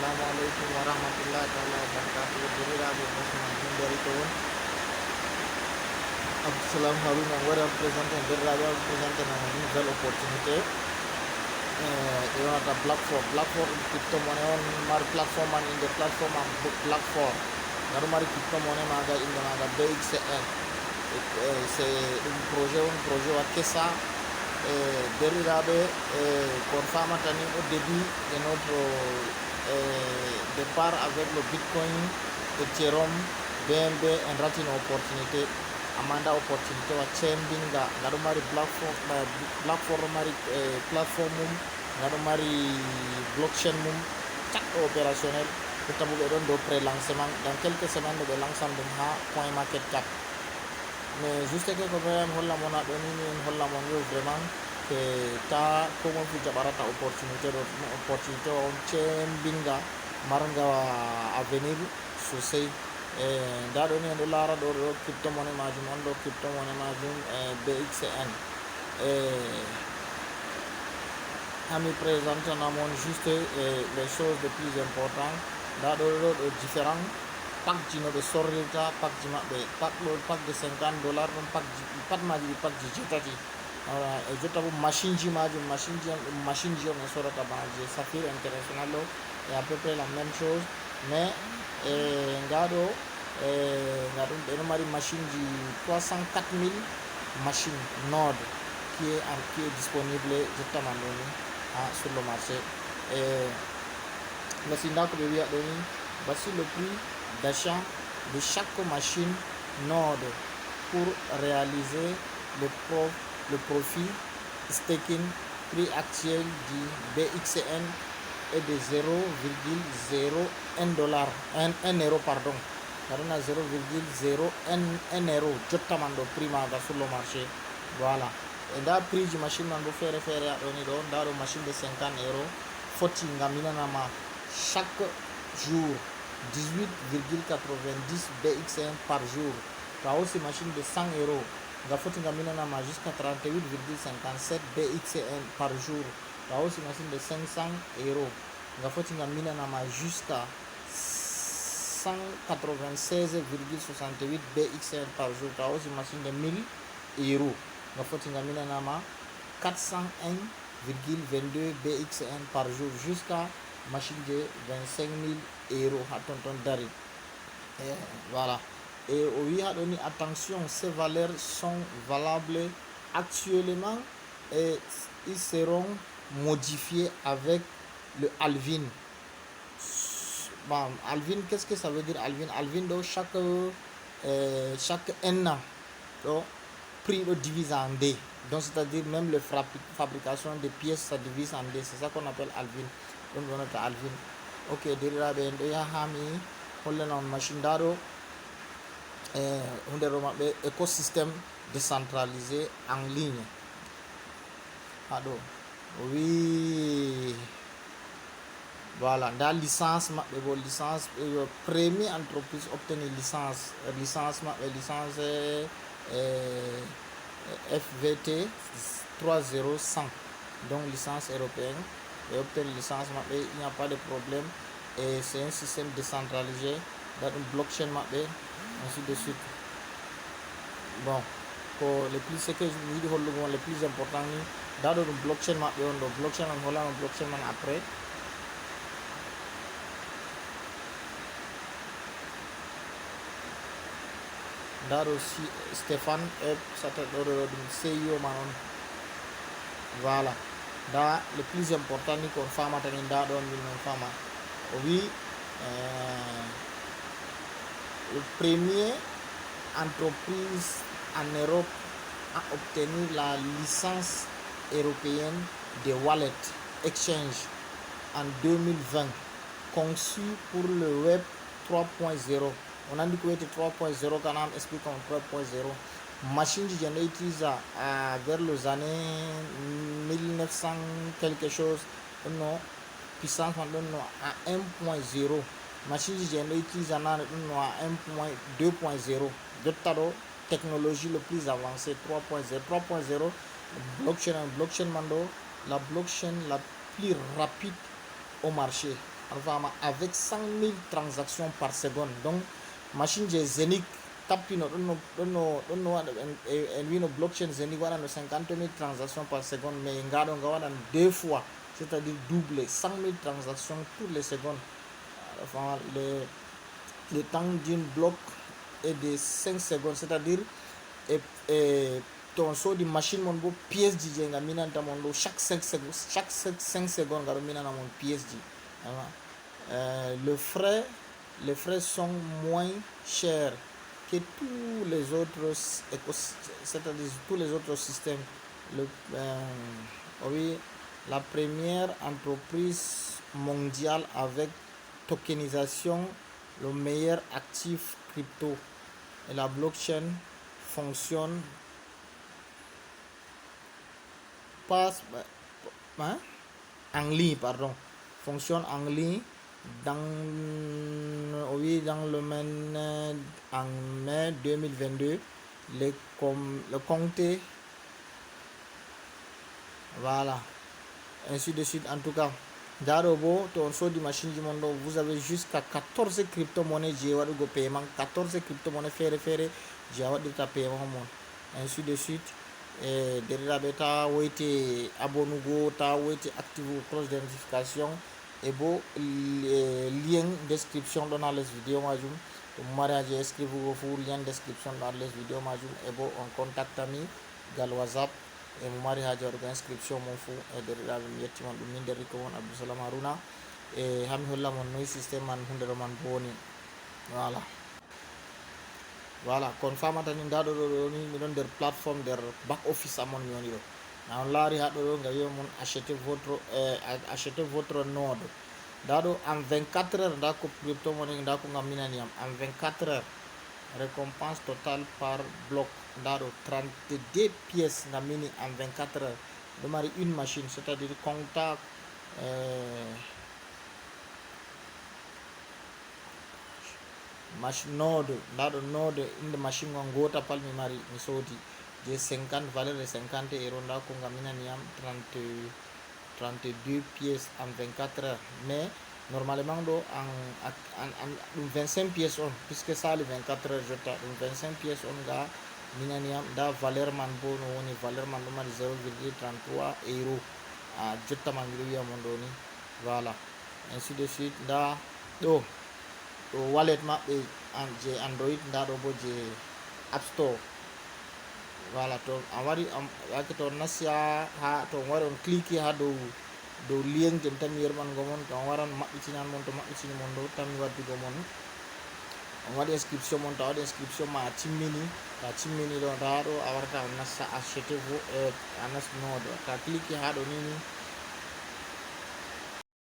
Assalamualaikum warahmatullahi taala wabarakatuh. Deriraɓe bosman hinderi to won Abdousalam Harouna wari présenté deriraɓe waɗi présenté na nouvelle opportunité e wonata blackfor ɗum crypto monnaie on mari plateforme man inde plateforme am blackfor ngaɗo mari crypto monnaie maga inde maga BXCN c'est ɗum projet wa kessa deriraɓe kon famata ni au début de notre départ avec le bitcoin, ethereum, BNB en rati no opportunité amanda opportunité wa chembinga ngaɗo mari platform mari plateforme mum ngaɗo mari blockchain mum cakɗo opérationnel ɓe tabu ɓe ɗon dow pré lancement dans quelques semaines ɓe lançan ɗum ha point market cap. Mais juste que ko ɓen holla mon aɗo ni en holla mon yo vraiment que ta komon fu jaɓarata opportunité ɗo opportunité on cembinga marga avenir sosai nda ɗo ni en ɗo lara ɗo crypto monnaie majum on ɗo crypto monnaie majum BXCN ami présentanamon juste les choses les plus importantes nda ɗo ɗo différent pack ji no ɓe sorrirta pack ji maɓɓe pack ɗo pack de $50 ɗum pack ji pat maji ɗi pack ji jetati e jotta bo machine ji majum machine ji on ɓe sorata baje Saphir International ɗo et à peu près la même chose mais ngaɗo ngaɗum ɓeɗo mari machine ji 304 000 machine node qui est disponible jotta man ɗo ni sur le marché mais nda ko ɓe wiya ɗo ni voici le prix d'achat de chaque machine node pour réaliser le profit staking. Prix actuel du BXCN est de 0,01 dollar 1 euro pardon carona 0,01 euro jottamando prix maga sur le marché. Voilà, et nda prix ji machine man bo fere aɗo ni ɗo nda ɗo machine de 50 euro foti ngam minanama chaque jour 18,90 BXCN par jour. T'as aussi machine de 100 euros. Nga foti nga minanama jusqu'à 38,57 BXCN par jour. T'as aussi machine de 500 euros. Nga foti nga minanama jusqu'à 196,68 BXCN par jour. T'as aussi machine de 1000 euros. Nga foti nga minanama 401,22 BXCN par jour jusqu'à machine de 25 000 euros à tonton dari. Voilà, et oui, attention, ces valeurs sont valables actuellement et ils seront modifiés avec le halving. Bon, halving, qu'est-ce que ça veut dire halving? Halving, donc chaque 1 an, donc prix le divise en D. Donc c'est-à-dire même la fabrication des pièces ça divise en D. C'est ça qu'on appelle halving. Donc on a halving. Ok, deriraɓe en ɗo yaha mi hollanon machine ndaɗo hunde ɗo maɓɓe écosystème décentralisé en ligne haɗo oui. Voilà, nda licence maɓɓe bo licence premier entreprise obtenu licence maɓɓe licence FVT 30100 donc licence européenne et obtenir licence maɓɓe, il n'y a pas de problème et c'est un système décentralisé dans une blockchain maɓɓe ainsi de suite. Bon, ko le plus ce que je yiɗi hollugo le plus important ni nda ɗo ɗum blockchain maɓɓe on ɗo blockchain on hollano blockchain man après nda ɗo Stéphane sata ɗo ɗum CEO man on. Voilà, nda le plus important ni kon famata ni nda ɗon min non fama oui. Le premier entreprise en Europe a obtenu la licence européenne de wallet exchange en 2020 conçu pour le web 3.0. On a dit que c'était 3.0 quand on explique en 3.0 machine ji j'en utilise vers les années 1900 quelque chose non puissance non à 1.0 machine ji j'en utilise non à 1.2.0 d'autres technologie le plus avancée 3.0 blockchain mando la blockchain la plus rapide au marché avec 100 000 transactions par seconde. Donc machine je Zenic tapino ɗon no waɗa en wino blockchain Zenic waɗano 50 000 transactions par seconde, mais ngaɗo nga waɗan 2 fois, c'est-à-dire double 100 000 transactions toutes les secondes. Enfin, le temps d'une bloc est de 5 secondes, c'est-à-dire ton saut de machine mon bo pièce di nga minanta mon do chaque 5 secondes ngaro minana mon pièce di. Les frais sont moins chers que tous les autres, c'est-à-dire tous les autres systèmes. Oui, la première entreprise mondiale avec tokenisation, le meilleur actif crypto. Et la blockchain fonctionne en ligne, fonctionne en ligne dans le domaine en mai 2022. Le comté, voilà, ainsi de suite. En tout cas, Darobo, ton saut du machine du monde, vous avez jusqu'à 14 crypto-monnaies, j'ai eu paiement, 14 crypto-monnaies faire, j'ai eu paiement, ainsi de suite. Et derrière ta été abonné, ta été active cloche de notification et beau lien description dans les vidéos majum. Mariage inscrivez-vous pour lien description dans les vidéos majum et beau on contact ami gal WhatsApp et mariage inscription mon fou et derrière le yettiman dum min derri ko won Abdousalam Haruna et hami holla mon noy système man hunde man boni. Voilà, kon famatani ndaɗo ɗo ni miɗon nder plateforme nder back office amon mi woni ɗo. Na on laari haɗo ɗo nga wiya mon acheter votre node. Ndaɗo en 24 heures nda ko crypto monnaie nda ko ngam minaniyam en 24 heures récompense totale par bloc ndaɗo 32 pièces ngam mini en 24 heures. ɗo mari une machine, c'est-à-dire compta machine node ndaɗo node inde machine gon gota pal mi mari mi soodi je 50 valeur de 50 euros nda ko ngam minaniyam 32 pièces en 24 heures, mais normalement ɗo ɗum 25 pièces on puisque sali 24 heures jotta ɗum 25 pièces on ga minaniyam. Nda valeur man bo no woni valeur man ɗo mari 0,33 euros a jotta man miɗo wiya mon ɗo ni. Voilà, ainsi de suite. Nda ɗo wallet maɓɓe je Android, nda ɗo bo je App Store. Voilà, to a wari yake to nasti ha to wari on cliquer ha dow lien je tammi yerɓango mon, to on waran maɓɓitinan mon, to maɓɓitini mon ɗo tammi waddugo mon on waɗi inscription mon, to a waɗi inscription ma a timmini ɗo nda ɗo a warata on nasta acheter a nasti node, ta cliquer ha ɗo nini